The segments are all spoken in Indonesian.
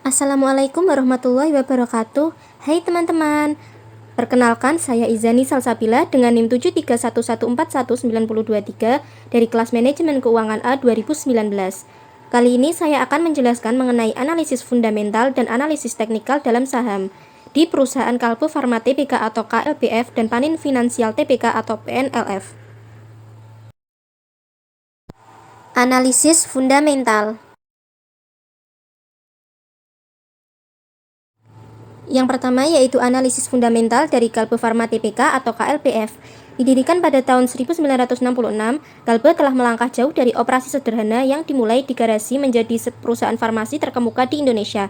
Assalamualaikum warahmatullahi wabarakatuh. Hai teman-teman, perkenalkan saya Izani Salsabila dengan NIM 731141923 dari kelas Manajemen Keuangan A 2019. Kali ini saya akan menjelaskan mengenai analisis fundamental dan analisis teknikal dalam saham di perusahaan Kalbe Farma Tbk atau KLBF dan Panin Finansial Tbk atau PNLF. Analisis fundamental. Yang pertama yaitu analisis fundamental dari Kalbe Farma Tbk atau KLBF. Didirikan pada tahun 1966, Kalbe telah melangkah jauh dari operasi sederhana yang dimulai di garasi menjadi perusahaan farmasi terkemuka di Indonesia.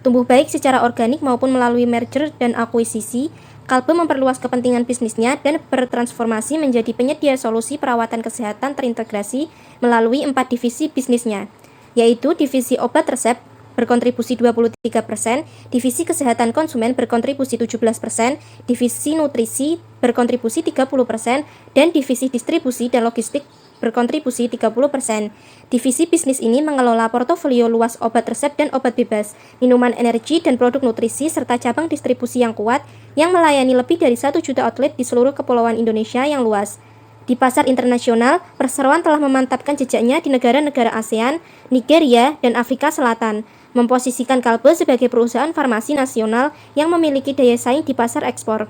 Tumbuh baik secara organik maupun melalui merger dan akuisisi, Kalbe memperluas kepentingan bisnisnya dan bertransformasi menjadi penyedia solusi perawatan kesehatan terintegrasi melalui 4 divisi bisnisnya, yaitu divisi obat resep berkontribusi 23%, divisi kesehatan konsumen berkontribusi 17%, divisi nutrisi berkontribusi 30%, dan divisi distribusi dan logistik berkontribusi 30%. Divisi bisnis ini mengelola portofolio luas obat resep dan obat bebas, minuman energi dan produk nutrisi, serta cabang distribusi yang kuat yang melayani lebih dari 1 juta outlet di seluruh kepulauan Indonesia yang luas. Di pasar internasional, perseroan telah memantapkan jejaknya di negara-negara ASEAN, Nigeria, dan Afrika Selatan, memposisikan Kalbe sebagai perusahaan farmasi nasional yang memiliki daya saing di pasar ekspor.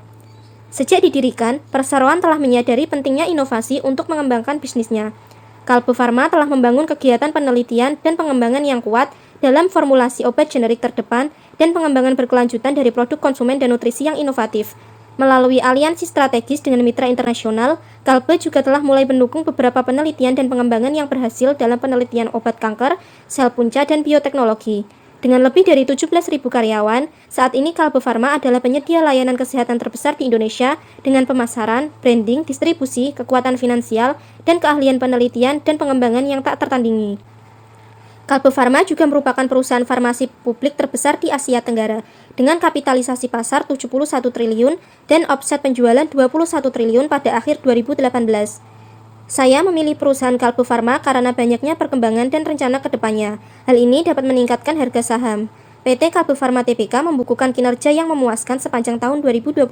Sejak didirikan, perseroan telah menyadari pentingnya inovasi untuk mengembangkan bisnisnya. Kalbe Farma telah membangun kegiatan penelitian dan pengembangan yang kuat dalam formulasi obat generik terdepan dan pengembangan berkelanjutan dari produk konsumen dan nutrisi yang inovatif. Melalui aliansi strategis dengan mitra internasional, Kalbe juga telah mulai mendukung beberapa penelitian dan pengembangan yang berhasil dalam penelitian obat kanker, sel punca, dan bioteknologi. Dengan lebih dari 17.000 karyawan, saat ini Kalbe Farma adalah penyedia layanan kesehatan terbesar di Indonesia dengan pemasaran, branding, distribusi, kekuatan finansial, dan keahlian penelitian dan pengembangan yang tak tertandingi. Kalbe Farma juga merupakan perusahaan farmasi publik terbesar di Asia Tenggara dengan kapitalisasi pasar 71 triliun dan omset penjualan 21 triliun pada akhir 2018. Saya memilih perusahaan Kalbe Farma karena banyaknya perkembangan dan rencana ke depannya. Hal ini dapat meningkatkan harga saham. PT Kalbe Farma Tbk membukukan kinerja yang memuaskan sepanjang tahun 2021.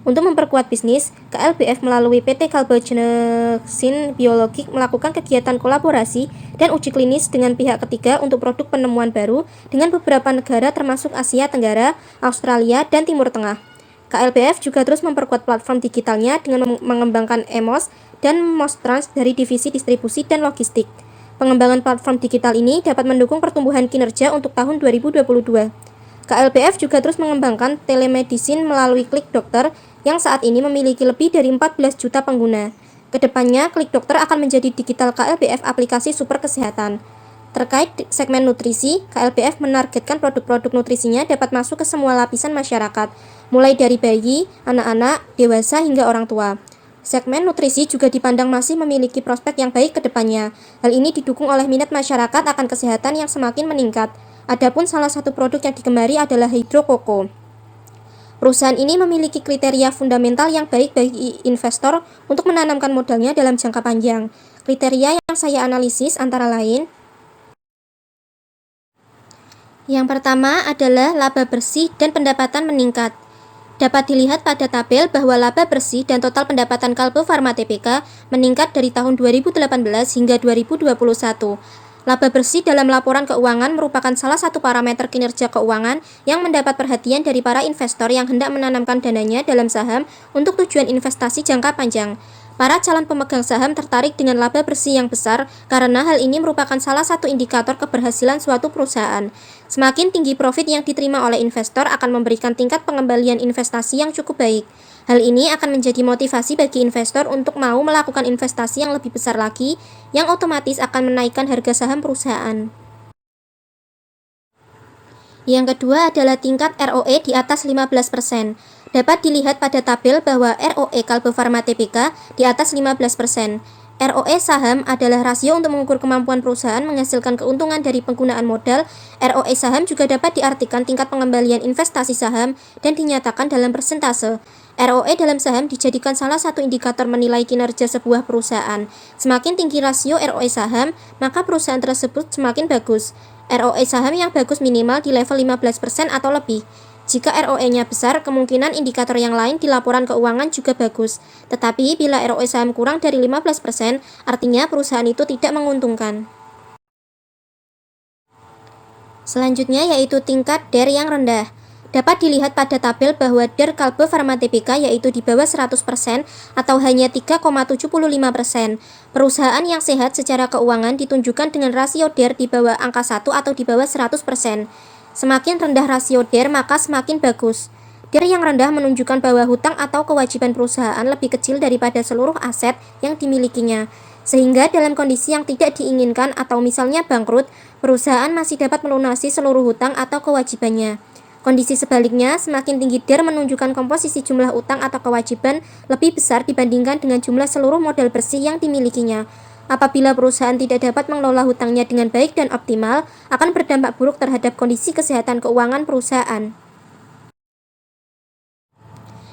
Untuk memperkuat bisnis, KLBF melalui PT Kalbe Genexin Biologik melakukan kegiatan kolaborasi dan uji klinis dengan pihak ketiga untuk produk penemuan baru dengan beberapa negara termasuk Asia Tenggara, Australia, dan Timur Tengah. KLBF juga terus memperkuat platform digitalnya dengan mengembangkan EMOS dan MOSTRANS dari divisi distribusi dan logistik. Pengembangan platform digital ini dapat mendukung pertumbuhan kinerja untuk tahun 2022. KLBF juga terus mengembangkan telemedicine melalui Klik Dokter yang saat ini memiliki lebih dari 14 juta pengguna. Kedepannya, Klik Dokter akan menjadi digital KLBF aplikasi super kesehatan. Terkait segmen nutrisi, KLBF menargetkan produk-produk nutrisinya dapat masuk ke semua lapisan masyarakat, mulai dari bayi, anak-anak, dewasa, hingga orang tua. Segmen nutrisi juga dipandang masih memiliki prospek yang baik ke depannya. Hal ini didukung oleh minat masyarakat akan kesehatan yang semakin meningkat. Adapun salah satu produk yang digemari adalah Hydro Koko. Perusahaan ini memiliki kriteria fundamental yang baik bagi investor untuk menanamkan modalnya dalam jangka panjang. Kriteria yang saya analisis antara lain: yang pertama adalah laba bersih dan pendapatan meningkat. Dapat dilihat pada tabel bahwa laba bersih dan total pendapatan Kalbe Farma Tbk meningkat dari tahun 2018 hingga 2021. Laba bersih dalam laporan keuangan merupakan salah satu parameter kinerja keuangan yang mendapat perhatian dari para investor yang hendak menanamkan dananya dalam saham untuk tujuan investasi jangka panjang. Para calon pemegang saham tertarik dengan laba bersih yang besar karena hal ini merupakan salah satu indikator keberhasilan suatu perusahaan. Semakin tinggi profit yang diterima oleh investor akan memberikan tingkat pengembalian investasi yang cukup baik. Hal ini akan menjadi motivasi bagi investor untuk mau melakukan investasi yang lebih besar lagi, yang otomatis akan menaikkan harga saham perusahaan. Yang kedua adalah tingkat ROE di atas 15%. Dapat dilihat pada tabel bahwa ROE Kalbe Farma Tbk di atas 15%. ROE saham adalah rasio untuk mengukur kemampuan perusahaan menghasilkan keuntungan dari penggunaan modal. ROE saham juga dapat diartikan tingkat pengembalian investasi saham dan dinyatakan dalam persentase. ROE dalam saham dijadikan salah satu indikator menilai kinerja sebuah perusahaan. Semakin tinggi rasio ROE saham, maka perusahaan tersebut semakin bagus. ROE saham yang bagus minimal di level 15% atau lebih. Jika ROE-nya besar, kemungkinan indikator yang lain di laporan keuangan juga bagus. Tetapi bila ROE saham kurang dari 15%, artinya perusahaan itu tidak menguntungkan. Selanjutnya yaitu tingkat DER yang rendah. Dapat dilihat pada tabel bahwa DER Kalbe Farma Tbk yaitu di bawah 100% atau hanya 3,75%. Perusahaan yang sehat secara keuangan ditunjukkan dengan rasio DER di bawah angka 1 atau di bawah 100%. Semakin rendah rasio DER maka semakin bagus. DER yang rendah menunjukkan bahwa hutang atau kewajiban perusahaan lebih kecil daripada seluruh aset yang dimilikinya. Sehingga dalam kondisi yang tidak diinginkan atau misalnya bangkrut, perusahaan masih dapat melunasi seluruh hutang atau kewajibannya. Kondisi sebaliknya, semakin tinggi DER menunjukkan komposisi jumlah utang atau kewajiban lebih besar dibandingkan dengan jumlah seluruh modal bersih yang dimilikinya. Apabila perusahaan tidak dapat mengelola hutangnya dengan baik dan optimal, akan berdampak buruk terhadap kondisi kesehatan keuangan perusahaan.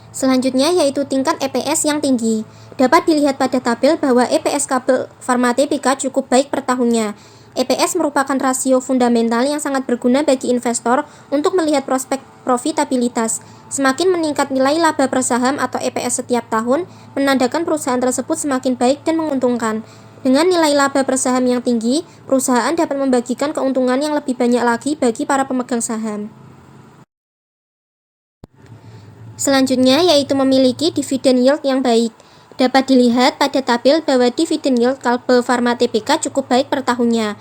Selanjutnya yaitu tingkat EPS yang tinggi. Dapat dilihat pada tabel bahwa EPS Kalbe Farma Tbk cukup baik per tahunnya. EPS merupakan rasio fundamental yang sangat berguna bagi investor untuk melihat prospek profitabilitas. Semakin meningkat nilai laba per saham atau EPS setiap tahun, menandakan perusahaan tersebut semakin baik dan menguntungkan. Dengan nilai laba per saham yang tinggi, perusahaan dapat membagikan keuntungan yang lebih banyak lagi bagi para pemegang saham. Selanjutnya yaitu memiliki dividen yield yang baik. Dapat dilihat pada tabel bahwa dividen yield Kalbe Farma Tbk cukup baik per tahunnya.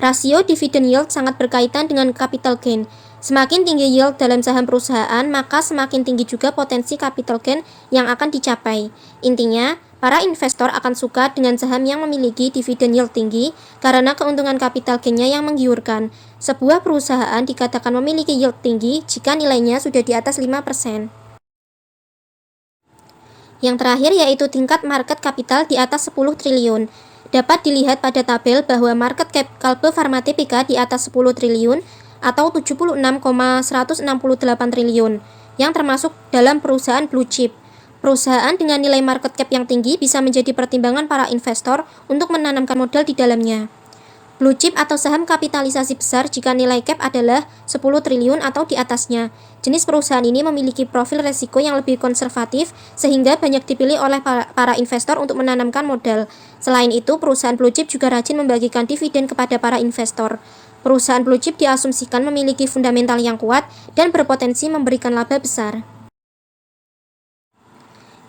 Rasio dividen yield sangat berkaitan dengan capital gain. Semakin tinggi yield dalam saham perusahaan, maka semakin tinggi juga potensi capital gain yang akan dicapai. Intinya, para investor akan suka dengan saham yang memiliki dividen yield tinggi karena keuntungan capital gain-nya yang menggiurkan. Sebuah perusahaan dikatakan memiliki yield tinggi jika nilainya sudah di atas 5%. Yang terakhir yaitu tingkat market capital di atas 10 triliun. Dapat dilihat pada tabel bahwa market cap Kalbe Farma Tbk di atas 10 triliun atau 76,168 triliun yang termasuk dalam perusahaan blue chip. Perusahaan dengan nilai market cap yang tinggi bisa menjadi pertimbangan para investor untuk menanamkan modal di dalamnya. Blue chip atau saham kapitalisasi besar jika nilai cap adalah 10 triliun atau di atasnya. Jenis perusahaan ini memiliki profil resiko yang lebih konservatif sehingga banyak dipilih oleh para investor untuk menanamkan modal. Selain itu, perusahaan blue chip juga rajin membagikan dividen kepada para investor. Perusahaan blue chip diasumsikan memiliki fundamental yang kuat dan berpotensi memberikan laba besar.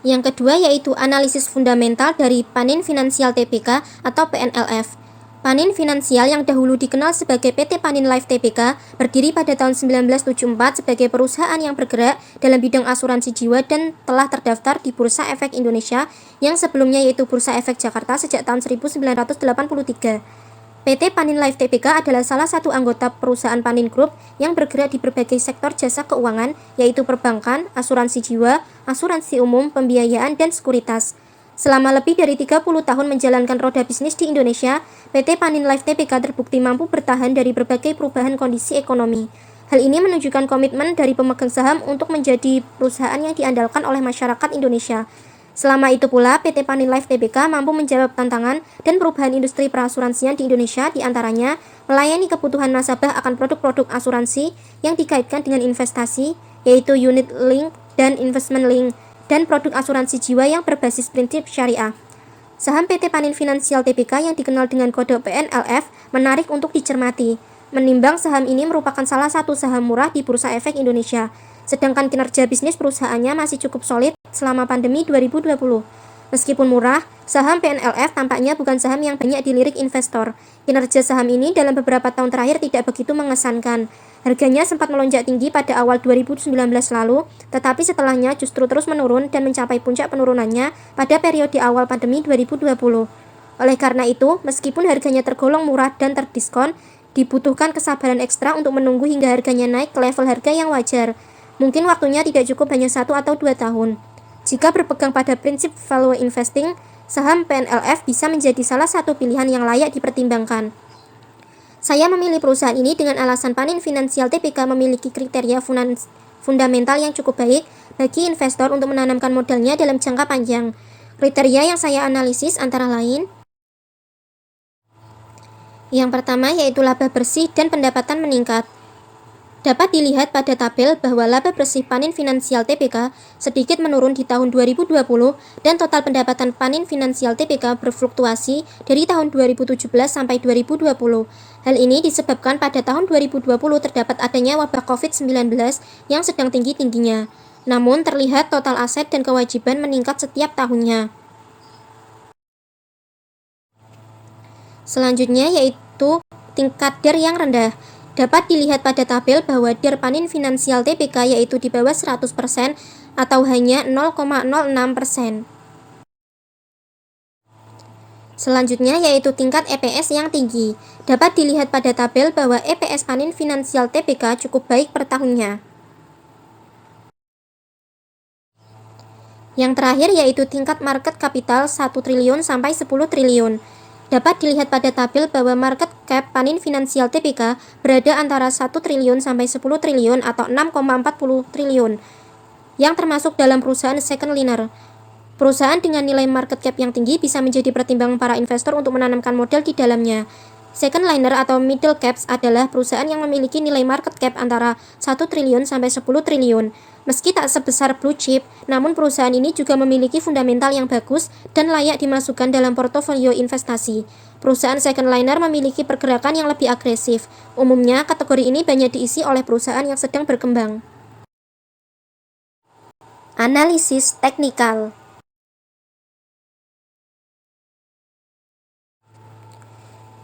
Yang kedua yaitu analisis fundamental dari Panin Finansial Tbk atau PNLF. Panin Finansial yang dahulu dikenal sebagai PT Panin Life Tbk berdiri pada tahun 1974 sebagai perusahaan yang bergerak dalam bidang asuransi jiwa dan telah terdaftar di Bursa Efek Indonesia yang sebelumnya yaitu Bursa Efek Jakarta sejak tahun 1983. PT Panin Life Tbk adalah salah satu anggota perusahaan Panin Group yang bergerak di berbagai sektor jasa keuangan yaitu perbankan, asuransi jiwa, asuransi umum, pembiayaan, dan sekuritas. Selama lebih dari 30 tahun menjalankan roda bisnis di Indonesia, PT Panin Life Tbk terbukti mampu bertahan dari berbagai perubahan kondisi ekonomi. Hal ini menunjukkan komitmen dari pemegang saham untuk menjadi perusahaan yang diandalkan oleh masyarakat Indonesia. Selama itu pula, PT Panin Life Tbk mampu menjawab tantangan dan perubahan industri perasuransian di Indonesia, diantaranya melayani kebutuhan nasabah akan produk-produk asuransi yang dikaitkan dengan investasi, yaitu unit link dan investment link, dan produk asuransi jiwa yang berbasis prinsip syariah. Saham PT Panin Finansial Tbk yang dikenal dengan kode PNLF menarik untuk dicermati. Menimbang saham ini merupakan salah satu saham murah di Bursa Efek Indonesia, sedangkan kinerja bisnis perusahaannya masih cukup solid selama pandemi 2020. Meskipun murah, saham PNLF tampaknya bukan saham yang banyak dilirik investor. Kinerja saham ini dalam beberapa tahun terakhir tidak begitu mengesankan. Harganya sempat melonjak tinggi pada awal 2019 lalu, tetapi setelahnya justru terus menurun dan mencapai puncak penurunannya pada periode awal pandemi 2020. Oleh karena itu, meskipun harganya tergolong murah dan terdiskon, dibutuhkan kesabaran ekstra untuk menunggu hingga harganya naik ke level harga yang wajar. Mungkin waktunya tidak cukup hanya 1 atau 2 tahun. Jika berpegang pada prinsip value investing, saham PNLF bisa menjadi salah satu pilihan yang layak dipertimbangkan. Saya memilih perusahaan ini dengan alasan Panin Finansial Tbk memiliki kriteria fundamental yang cukup baik bagi investor untuk menanamkan modalnya dalam jangka panjang. Kriteria yang saya analisis antara lain: Yang pertama yaitu laba bersih dan pendapatan meningkat. Dapat dilihat pada tabel bahwa laba bersih Panin Finansial TPK sedikit menurun di tahun 2020 dan total pendapatan Panin Finansial TPK berfluktuasi dari tahun 2017 sampai 2020. Hal ini disebabkan pada tahun 2020 terdapat adanya wabah COVID-19 yang sedang tinggi-tingginya. Namun terlihat total aset dan kewajiban meningkat setiap tahunnya. Selanjutnya yaitu tingkat DER yang rendah. Dapat dilihat pada tabel bahwa DER Panin Finansial TPK yaitu di bawah 100% atau hanya 0,06%. Selanjutnya yaitu tingkat EPS yang tinggi. Dapat dilihat pada tabel bahwa EPS Panin Finansial TPK cukup baik per tahunnya. Yang terakhir yaitu tingkat market capital 1 triliun sampai 10 triliun. Dapat dilihat pada tabel bahwa market cap Panin Finansial TPK berada antara 1 triliun sampai 10 triliun atau 6,40 triliun, yang termasuk dalam perusahaan second liner. Perusahaan dengan nilai market cap yang tinggi bisa menjadi pertimbangan para investor untuk menanamkan modal di dalamnya. Second liner atau middle caps adalah perusahaan yang memiliki nilai market cap antara 1 triliun sampai 10 triliun. Meski tak sebesar blue chip, namun perusahaan ini juga memiliki fundamental yang bagus dan layak dimasukkan dalam portofolio investasi. Perusahaan second liner memiliki pergerakan yang lebih agresif. Umumnya, kategori ini banyak diisi oleh perusahaan yang sedang berkembang. Analisis teknikal.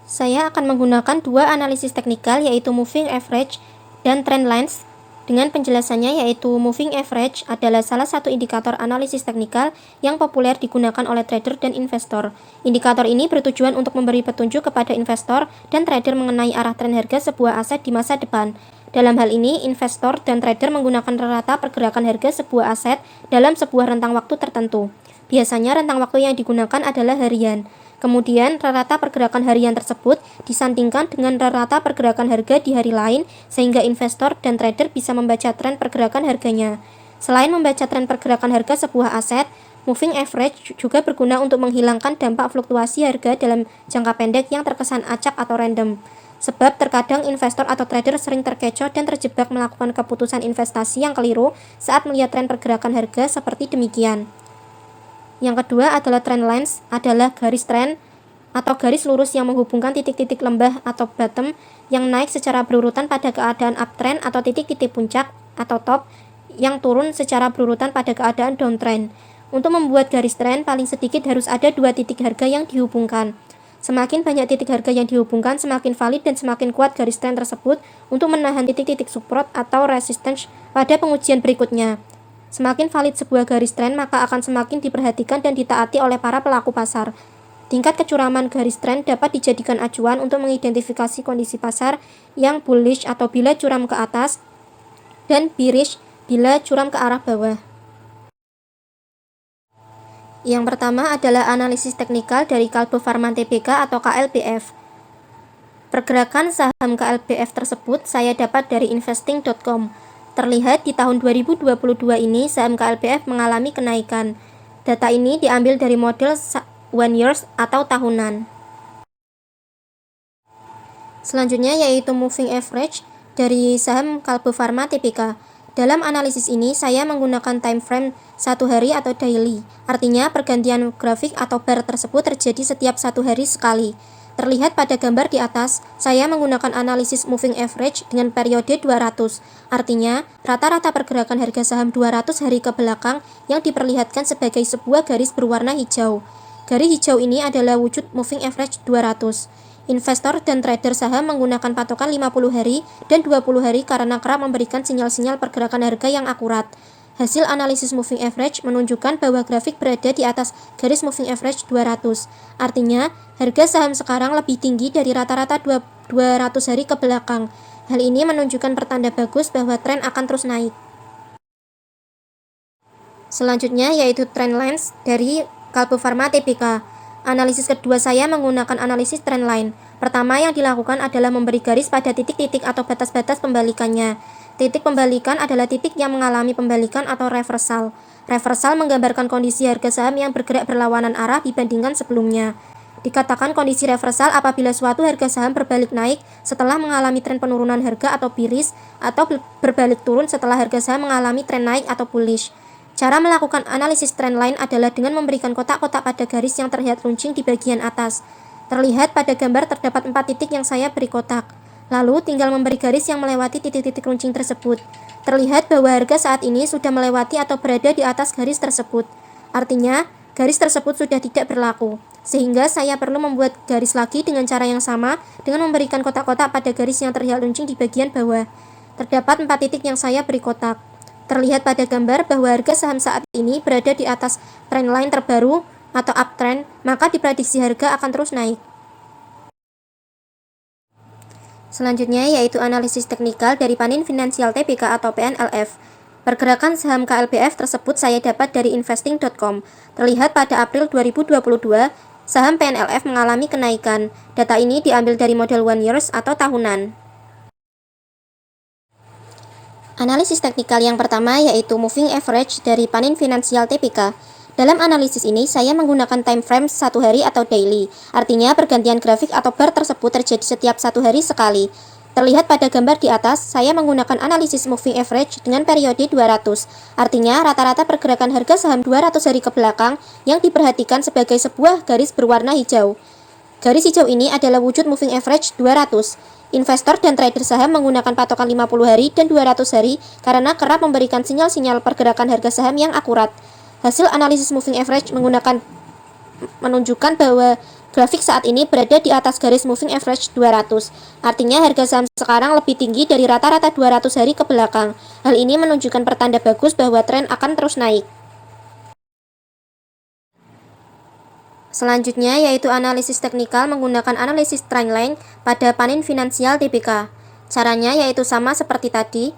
Saya akan menggunakan dua analisis teknikal yaitu moving average dan trend lines. Dengan penjelasannya yaitu moving average adalah salah satu indikator analisis teknikal yang populer digunakan oleh trader dan investor. Indikator ini bertujuan untuk memberi petunjuk kepada investor dan trader mengenai arah tren harga sebuah aset di masa depan. Dalam hal ini, investor dan trader menggunakan rata pergerakan harga sebuah aset dalam sebuah rentang waktu tertentu. Biasanya rentang waktu yang digunakan adalah harian. Kemudian, rata pergerakan harian tersebut disandingkan dengan rata pergerakan harga di hari lain, sehingga investor dan trader bisa membaca tren pergerakan harganya. Selain membaca tren pergerakan harga sebuah aset, moving average juga berguna untuk menghilangkan dampak fluktuasi harga dalam jangka pendek yang terkesan acak atau random. Sebab terkadang investor atau trader sering terkecoh dan terjebak melakukan keputusan investasi yang keliru saat melihat tren pergerakan harga seperti demikian. Yang kedua adalah trend lines, adalah garis tren atau garis lurus yang menghubungkan titik-titik lembah atau bottom yang naik secara berurutan pada keadaan uptrend atau titik-titik puncak atau top yang turun secara berurutan pada keadaan downtrend. Untuk membuat garis tren, paling sedikit harus ada dua titik harga yang dihubungkan. Semakin banyak titik harga yang dihubungkan, semakin valid dan semakin kuat garis tren tersebut untuk menahan titik-titik support atau resistance pada pengujian berikutnya. Semakin valid sebuah garis tren, maka akan semakin diperhatikan dan ditaati oleh para pelaku pasar. Tingkat kecuraman garis tren dapat dijadikan acuan untuk mengidentifikasi kondisi pasar yang bullish atau bila curam ke atas dan bearish bila curam ke arah bawah. Yang pertama adalah analisis teknikal dari Kalbe Farman TBK atau KLBF. Pergerakan saham KLBF tersebut saya dapat dari investing.com. Terlihat di tahun 2022 ini saham KLBF mengalami kenaikan. Data ini diambil dari model 1 years atau tahunan. Selanjutnya yaitu moving average dari saham Kalbe Farma TBK. Dalam analisis ini saya menggunakan time frame 1 hari atau daily. Artinya pergantian grafik atau bar tersebut terjadi setiap 1 hari sekali. Terlihat pada gambar di atas, saya menggunakan analisis moving average dengan periode 200. Artinya, rata-rata pergerakan harga saham 200 hari ke belakang yang diperlihatkan sebagai sebuah garis berwarna hijau. Garis hijau ini adalah wujud moving average 200. Investor dan trader saham menggunakan patokan 50 hari dan 20 hari karena kerap memberikan sinyal-sinyal pergerakan harga yang akurat. Hasil analisis moving average menunjukkan bahwa grafik berada di atas garis moving average 200. Artinya, harga saham sekarang lebih tinggi dari rata-rata 200 hari ke belakang. Hal ini menunjukkan pertanda bagus bahwa tren akan terus naik. Selanjutnya yaitu trend lines dari Kalbe Farma TBK. Analisis kedua saya menggunakan analisis trend line. Pertama yang dilakukan adalah memberi garis pada titik-titik atau batas-batas pembalikannya. Titik pembalikan adalah titik yang mengalami pembalikan atau reversal. Reversal menggambarkan kondisi harga saham yang bergerak berlawanan arah dibandingkan sebelumnya. Dikatakan kondisi reversal apabila suatu harga saham berbalik naik setelah mengalami tren penurunan harga atau bearish, atau berbalik turun setelah harga saham mengalami tren naik atau bullish. Cara melakukan analisis trendline adalah dengan memberikan kotak-kotak pada garis yang terlihat runcing di bagian atas. Terlihat pada gambar terdapat 4 titik yang saya beri kotak. Lalu tinggal memberi garis yang melewati titik-titik runcing tersebut. Terlihat bahwa harga saat ini sudah melewati atau berada di atas garis tersebut. Artinya, garis tersebut sudah tidak berlaku. Sehingga saya perlu membuat garis lagi dengan cara yang sama dengan memberikan kotak-kotak pada garis yang terlihat runcing di bagian bawah. Terdapat 4 titik yang saya beri kotak. Terlihat pada gambar bahwa harga saham saat ini berada di atas trendline terbaru atau uptrend, maka diprediksi harga akan terus naik. Selanjutnya yaitu analisis teknikal dari Panin Finansial Tbk atau PNLF. Pergerakan saham KLPF tersebut saya dapat dari investing.com. Terlihat pada April 2022, saham PNLF mengalami kenaikan. Data ini diambil dari model 1 years atau tahunan. Analisis teknikal yang pertama yaitu moving average dari Panin Finansial Tbk. Dalam analisis ini, saya menggunakan time frame 1 hari atau daily. Artinya, pergantian grafik atau bar tersebut terjadi setiap 1 hari sekali. Terlihat pada gambar di atas, saya menggunakan analisis moving average dengan periode 200. Artinya, rata-rata pergerakan harga saham 200 hari ke belakang yang diperhatikan sebagai sebuah garis berwarna hijau. Garis hijau ini adalah wujud moving average 200. Investor dan trader saham menggunakan patokan 50 hari dan 200 hari karena kerap memberikan sinyal-sinyal pergerakan harga saham yang akurat. Hasil analisis moving average menunjukkan bahwa grafik saat ini berada di atas garis moving average 200. Artinya harga saham sekarang lebih tinggi dari rata-rata 200 hari ke belakang. Hal ini menunjukkan pertanda bagus bahwa tren akan terus naik. Selanjutnya yaitu analisis teknikal menggunakan analisis trendline pada Panin Finansial Tbk. Caranya yaitu sama seperti tadi,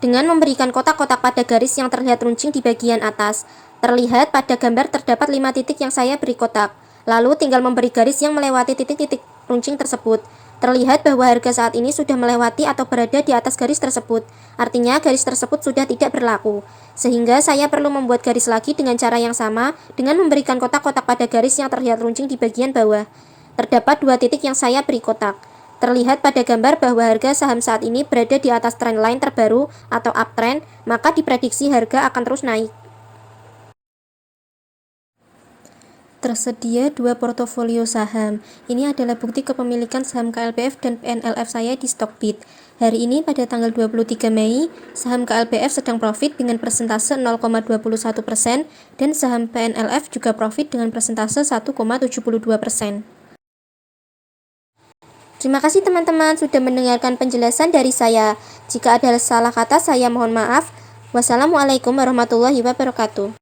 dengan memberikan kotak-kotak pada garis yang terlihat runcing di bagian atas. Terlihat pada gambar terdapat 5 titik yang saya beri kotak. Lalu tinggal memberi garis yang melewati titik-titik runcing tersebut. Terlihat bahwa harga saat ini sudah melewati atau berada di atas garis tersebut. Artinya garis tersebut sudah tidak berlaku. Sehingga saya perlu membuat garis lagi dengan cara yang sama dengan memberikan kotak-kotak pada garis yang terlihat runcing di bagian bawah. Terdapat 2 titik yang saya beri kotak. Terlihat pada gambar bahwa harga saham saat ini berada di atas trendline terbaru atau uptrend, maka diprediksi harga akan terus naik. Tersedia 2 portofolio saham. Ini adalah bukti kepemilikan saham KLPF dan PNLF saya di Stockbit. Hari ini pada tanggal 23 Mei, saham KLPF sedang profit dengan persentase 0,21% dan saham PNLF juga profit dengan persentase 1,72%. Terima kasih teman-teman sudah mendengarkan penjelasan dari saya. Jika ada salah kata saya mohon maaf. Wassalamualaikum warahmatullahi wabarakatuh.